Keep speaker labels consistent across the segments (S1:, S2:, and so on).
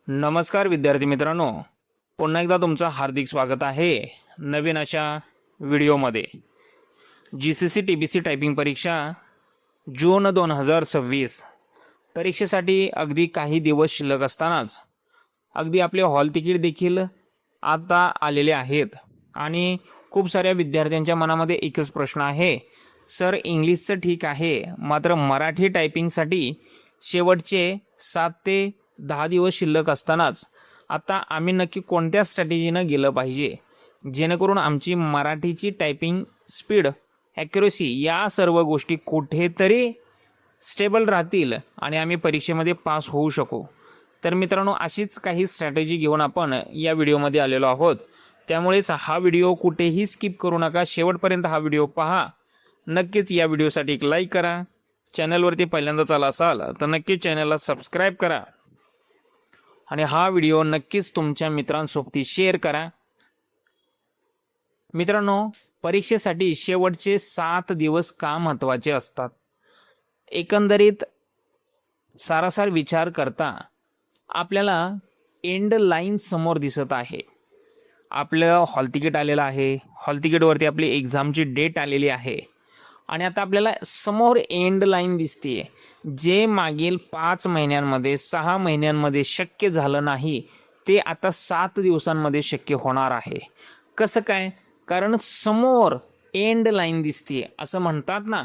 S1: नमस्कार विद्यार्थी मित्रांनो, पुन्हा एकदा तुमचं हार्दिक स्वागत आहे नवीन अशा व्हिडिओमध्ये। GCC TBC टायपिंग परीक्षा जून 2026 परीक्षेसाठी अगदी काही दिवस शिल्लक असतानाच अगदी आपले हॉल तिकीट देखील आता आलेले आहेत आणि खूप साऱ्या विद्यार्थ्यांच्या मनामध्ये एकच प्रश्न आहे, सर इंग्लिशचं ठीक आहे, मात्र मराठी टायपिंगसाठी शेवटचे 7 ते 10 दिवस शिल्लक असतानाच आता आम्ही नक्की कोणत्या स्ट्रॅटेजीनं गेलं पाहिजे जेणेकरून आमची मराठीची टायपिंग स्पीड, ॲक्युरसी या सर्व गोष्टी कुठेतरी स्टेबल राहतील आणि आम्ही परीक्षेमध्ये पास होऊ शकू। तर मित्रांनो, अशीच काही स्ट्रॅटेजी घेऊन आपण या व्हिडिओमध्ये आलेलो आहोत। त्यामुळेच हा व्हिडिओ कुठेही स्किप करू नका, शेवटपर्यंत हा व्हिडिओ पहा। नक्कीच या व्हिडिओसाठी एक लाईक करा, चॅनलवरती पहिल्यांदाच आला असाल तर नक्कीच चॅनलला सबस्क्राईब करा आणि हा व्हिडिओ नक्कीच तुमच्या मित्रांसोबत शेअर करा। मित्रांनो, परीक्षेसाठी शेवटचे 7 दिवस का महत्त्वाचे असतात? एकंदरीत सारासार विचार करता आपल्याला एंड लाईन समोर दिसत आहे। आपलं हॉल तिकीट आलेलं आहे, हॉल तिकीटवरती आपली एक्झामची डेट आलेली आहे आणि आता आपल्याला समोर एंड लाईन दिसते। जे मागील 5 महिन्यांमध्ये 6 महिन्यांमध्ये शक्य झालं नाही ते आता 7 दिवसांमध्ये शक्य होणार आहे। कसं काय? कारण समोर एंड लाईन दिसते। असं म्हणतात ना,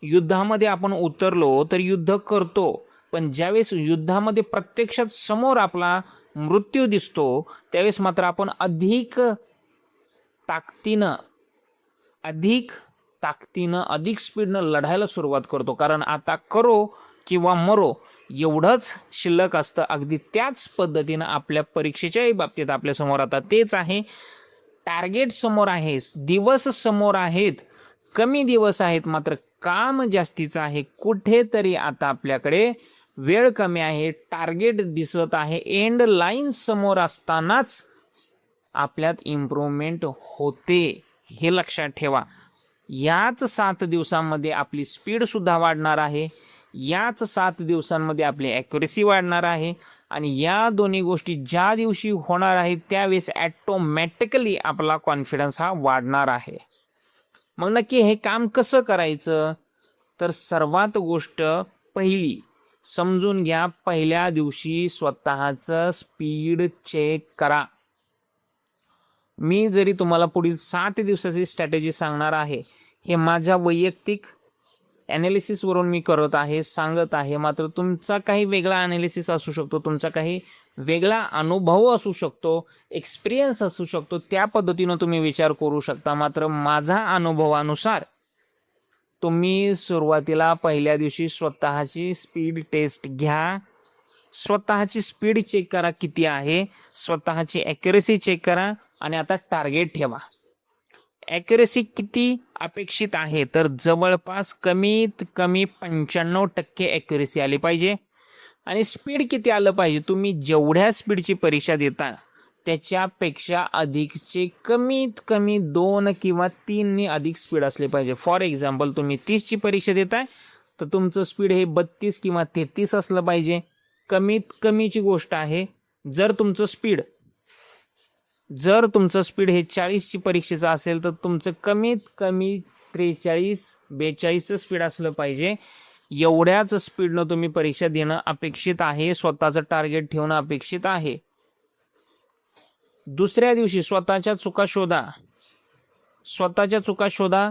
S1: युद्धामध्ये आपण उतरलो तर युद्ध करतो, पण ज्यावेळेस युद्धामध्ये प्रत्यक्षात समोर आपला मृत्यू दिसतो त्यावेळेस मात्र आपण अधिक ताकदीनं अधिक स्पीडनं लढायला सुरुवात करतो, कारण आता करो किंवा मरो एवढंच शिल्लक असतं। अगदी त्याच पद्धतीनं आपल्या परीक्षेच्याही बाबतीत आपल्यासमोर आता तेच आहे। टार्गेट समोर आहे, दिवस समोर आहेत, कमी दिवस आहेत, मात्र काम जास्तीचं आहे। कुठेतरी आता आपल्याकडे वेळ कमी आहे, टार्गेट दिसत आहे, एंड लाईन समोर असतानाच आपल्यात इम्प्रूव्हमेंट होते, हे लक्षात ठेवा। याच 7 दिवसांमध्ये आपली स्पीड सुद्धा वाढणार आहे, याच 7 दिवसांमध्ये आपली ॲक्युरसी वाढणार आहे आणि या दोन्ही गोष्टी ज्या दिवशी होणार आहेत त्यावेळेस ॲटोमॅटिकली आपला कॉन्फिडन्स हा वाढणार आहे। मग नक्की हे काम कसं करायचं? तर सर्वात गोष्ट पहिली समजून घ्या, पहिल्या दिवशी स्वतःचं स्पीड चेक करा। मी जरी तुम्हाला पुढील 7 दिवसाची स्ट्रॅटेजी सांगणार आहे, हे माझ्या वैयक्तिक ॲनालिसिसवरून मी करत आहे, सांगत आहे, मात्र तुमचा काही वेगळा ॲनालिसिस असू शकतो, तुमचा काही वेगळा अनुभव असू शकतो, एक्सपिरियन्स असू शकतो, त्या पद्धतीनं तुम्ही विचार करू शकता। मात्र माझा अनुभवानुसार तुम्ही सुरुवातीला पहिल्या दिवशी स्वतःची स्पीड टेस्ट घ्या, स्वतःची स्पीड चेक करा किती आहे, स्वतःची ॲक्युरसी चेक करा आणि आता टार्गेट ठेवा। ॲक्युरसी किती अपेक्षित आहे? तर जवळपास कमीत कमी 95% ॲक्युरसी आली पाहिजे। आणि स्पीड किती आलं पाहिजे? तुम्ही जेवढ्या स्पीडची परीक्षा देता त्याच्यापेक्षा अधिकचे कमीत कमी 2 किंवा 3 अधिक स्पीड असले पाहिजे। फॉर एक्झाम्पल, तुम्ही 30ची परीक्षा देताय तर तुमचं स्पीड हे 32 किंवा 33 असलं पाहिजे। कमीत कमीची गोष्ट आहे। जर तुमचं स्पीड हे 40ची परीक्षेचं असेल तर तुमचं कमीत कमी 43-42चं स्पीड असलं पाहिजे। एवढ्याच स्पीडनं तुम्ही परीक्षा देणं अपेक्षित आहे, स्वतःचं टार्गेट ठेवणं अपेक्षित आहे। दुसऱ्या दिवशी स्वतःच्या चुका शोधा,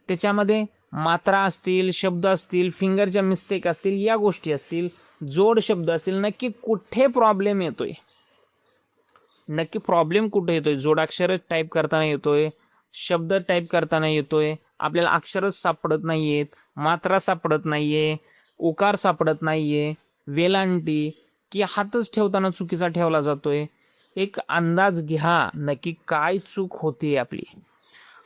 S1: त्याच्यामध्ये मात्रा असतील, शब्द असतील, फिंगरच्या मिस्टेक असतील, या गोष्टी असतील, जोड शब्द असतील, नक्की कुठे प्रॉब्लेम येतोय, जोडाक्षरच टाईप करताना येतोय, शब्द टाईप करताना येतोय, आपल्याला अक्षरच सापडत नाहीयेत, मात्रा सापडत नाहीये, उकार सापडत नाहीये, वेलांटी की हातच ठेवताना चुकीचा ठेवला जातोय। एक अंदाज घ्या नक्की काय चूक होते आपली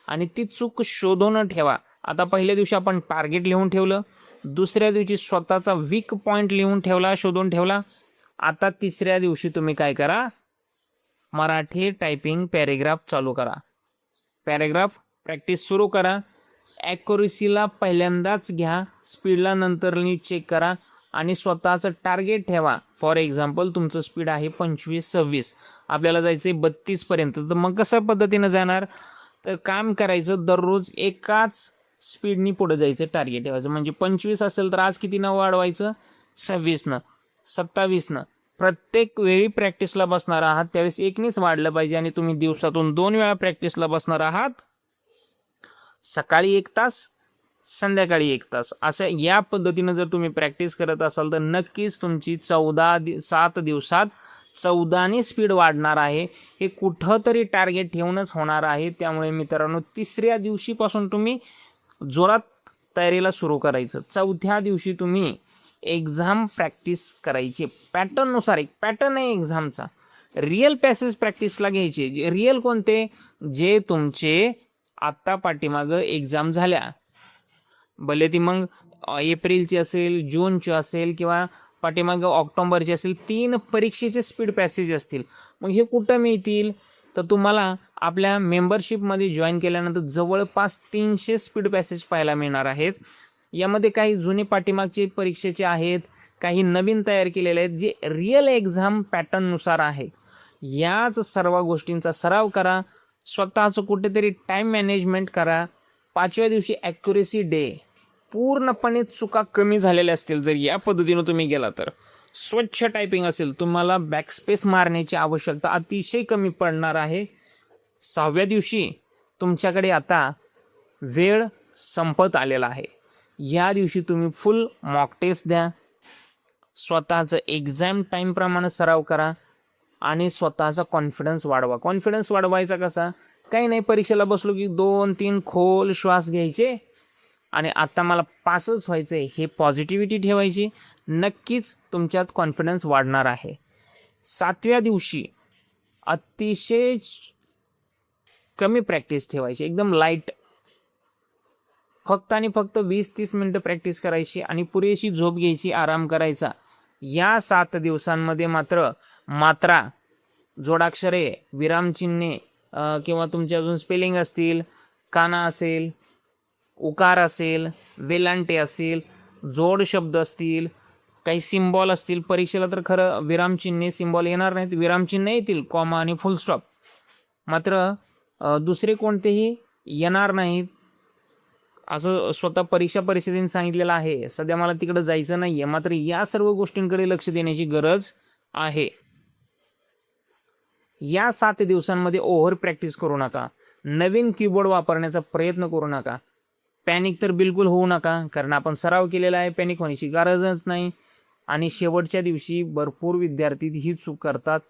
S1: आणि ती चूक शोधून ठेवा। आता पहिल्या दिवशी आपण टार्गेट लिहून ठेवलं, दुसऱ्या दिवशी स्वतःचा वीक पॉईंट लिहून ठेवला, शोधून ठेवला। आता तिसऱ्या दिवशी तुम्ही काय करा? मराठी टायपिंग पॅरेग्राफ चालू करा, पॅरेग्राफ प्रॅक्टिस सुरू करा। ॲक्युरसीला पहिल्यांदाच घ्या, स्पीडला नंतर नीट चेक करा आणि स्वतःचं टार्गेट ठेवा. फॉर एक्झाम्पल तुमचं स्पीड आहे 25-26, आपल्याला जायचं आहे 32 पर्यंत. तर मग कशा पद्धतीनं जाणार, तर काम करायचं, दररोज एकाच स्पीडनी पुढे जायचं, टार्गेट ठेवायचं. म्हणजे 25 असेल तर आज कितीनं वाढवायचं, 26नं, 27नं. प्रत्येक वेळी प्रॅक्टिसला बसणार आहात त्यावेळेस एकनीच वाढलं पाहिजे. आणि तुम्ही दिवसातून 2 वेळा प्रॅक्टिसला बसणार आहात, सकाळी 1 तास, संध्याकाळी 1 तास. असं या पद्धतीनं जर तुम्ही प्रॅक्टिस करत असाल तर नक्कीच तुमची 7 दिवसात 14नी स्पीड वाढणार आहे. हे कुठंतरी टार्गेट ठेवूनच होणार आहे. त्यामुळे मित्रांनो 3ऱ्या दिवशीपासून तुम्ही जोरात तयारीला सुरू करायचं. 4थ्या दिवशी तुम्ही एक्झाम प्रॅक्टिस करायची. पॅटर्ननुसार, एक पॅटर्न आहे एक्झामचा. रिअल पॅसेज प्रॅक्टिसला घ्यायचे. रिअल कोणते, जे तुमचे आत्ता पाठीमागं एक्झाम झाल्या, भले ती मग एप्रिलची असेल, जूनची असेल किंवा पाठीमागं ऑक्टोबरची असेल, 3 परीक्षेचे स्पीड पॅसेज असतील. मग हे कुठं मिळतील, तर तुम्हाला आपल्या मेंबरशिपमध्ये जॉईन केल्यानंतर जवळपास 300 स्पीड पॅसेज पाहायला मिळणार आहेत. यामध्ये काही जुने पाठीमागचे परीक्षेचे आहेत, काही नवीन तयार केलेले आहेत, जे रिअल एक्झाम पॅटर्ननुसार आहे. याच सर्व गोष्टींचा सराव करा. स्वतःचं कुठेतरी टाईम मॅनेजमेंट करा. 5व्या दिवशी ॲक्युरेसी डे, पूर्णपणे चुका कमी झालेल्या असतील जर या पद्धतीनं तुम्ही गेला तर. स्वच्छ टायपिंग असेल, तुम्हाला बॅकस्पेस मारण्याची आवश्यकता अतिशय कमी पडणार आहे. 6व्या दिवशी तुमच्याकडे आता वेळ संपत आलेला आहे. या दिवशी तुम्ही फुल मॉक टेस्ट द्या, स्वतःचं एक्झाम टाईमप्रमाणे सराव करा आणि स्वतःचा कॉन्फिडन्स वाढवा. कॉन्फिडन्स वाढवायचा कसा, काही नाही, परीक्षेला बसलो की 2-3 खोल श्वास घ्यायचे आणि आता मला पासच व्हायचं आहे, हे पॉझिटिव्हिटी ठेवायची. नक्कीच तुमच्यात कॉन्फिडन्स वाढणार आहे. 7व्या दिवशी अतिशय कमी प्रॅक्टिस ठेवायची, एकदम लाईट, फक्त आणि फक्त 20-30 मिनटं प्रॅक्टिस करायची आणि पुरेशी झोप घ्यायची, आराम करायचा. या 7 दिवसांमध्ये मात्र मात्रा, जोडाक्षरे, विरामचिन्हे किंवा तुमचे अजून स्पेलिंग असतील, काना असेल, उकार असेल, वेलांटे असेल, जोड शब्द असतील, काही सिम्बॉल असतील. परीक्षेला तर खरं विरामचिन्हे, सिम्बॉल येणार नाहीत, विरामचिन्हे येतील, कॉमा आणि फुल स्टॉप, मात्र दुसरे कोणतेही येणार नाहीत, असं स्वतः परीक्षा परिषदेने सांगितलेलं आहे. सध्या मला तिकडं जायचं नाही आहे, मात्र या सर्व गोष्टींकडे लक्ष देण्याची गरज आहे. या 7 दिवसांमध्ये ओव्हर प्रॅक्टिस करू नका. नवीन कीबोर्ड वापरण्याचा प्रयत्न करू नका. पॅनिक तर बिलकुल होऊ नका, कारण आपण सराव केलेला आहे, पॅनिक होण्याची गरजच नाही. आणि शेवटच्या दिवशी भरपूर विद्यार्थी ही चूक करतात,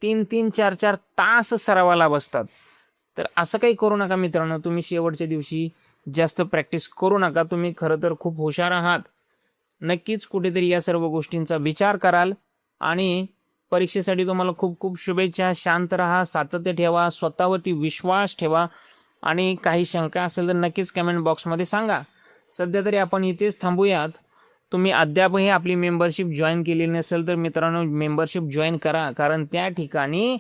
S1: 3-3, 4-4 तास सरावाला बसतात. तर असं काही करू नका मित्रांनो. तुम्ही शेवटच्या दिवशी जास्त प्रॅक्टिस करू नका. तुम्ही खरं तर खूप हुशार आहात. नक्कीच कुठेतरी या सर्व गोष्टींचा विचार कराल आणि परीक्षेसाठी तुम्हाला खूप खूप शुभेच्छा. शांत राहा, सातत्य ठेवा, स्वतःवरती विश्वास ठेवा आणि काही शंका असेल तर नक्कीच कमेंट बॉक्समध्ये सांगा. सध्या तरी आपण इथेच थांबूयात. तुम्ही अद्यापही आपली मेंबरशिप जॉईन केलेली नसेल तर मित्रांनो मेंबरशिप जॉईन करा, कारण त्या ठिकाणी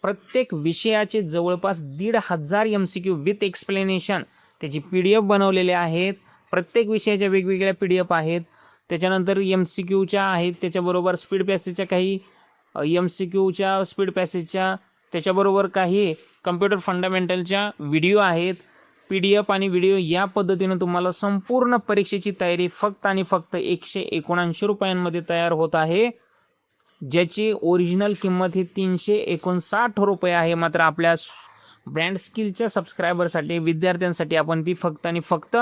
S1: प्रत्येक विषयाचे जवळपास 1,500 MCQ विथ एक्सप्लेनेशन, त्याची PDF बनवलेले आहेत. प्रत्येक विषयाच्या वेगवेगळ्या PDF आहेत. त्याच्यानंतर MCQच्या आहेत, त्याच्याबरोबर स्पीड पॅसेजच्या काही MCQच्या स्पीड पॅसेजच्या, त्याच्याबरोबर काही कम्प्युटर फंडामेंटलच्या व्हिडिओ आहेत. PDF आणि व्हिडिओ या पद्धतीनं तुम्हाला संपूर्ण परीक्षेची तयारी फक्त आणि फक्त 179 रुपयांमध्ये तयार होत आहे, ज्याची ओरिजिनल किंमत ही 359 रुपये आहे. मात्र आपल्या ब्रँड स्किलच्या सबस्क्रायबरसाठी, विद्यार्थ्यांसाठी आपण ती फक्त आणि फक्त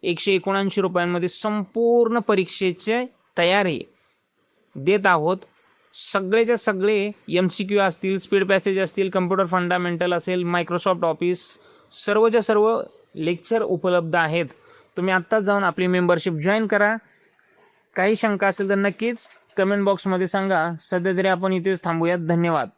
S1: 179 रुपयांमध्ये संपूर्ण परीक्षेची तयारी देत आहोत. सगळेच्या सगळे MCQ असतील, स्पीड पॅसेज असतील, कम्प्युटर फंडामेंटल असेल, मायक्रोसॉफ्ट ऑफिस, सर्वच्या सर्व लेक्चर उपलब्ध आहेत. तुम्ही आत्ताच जाऊन आपली मेंबरशिप जॉईन करा. काही शंका असेल तर नक्कीच कमेंट बॉक्समध्ये सांगा. सध्या तरी आपण इथेच थांबूयात. धन्यवाद.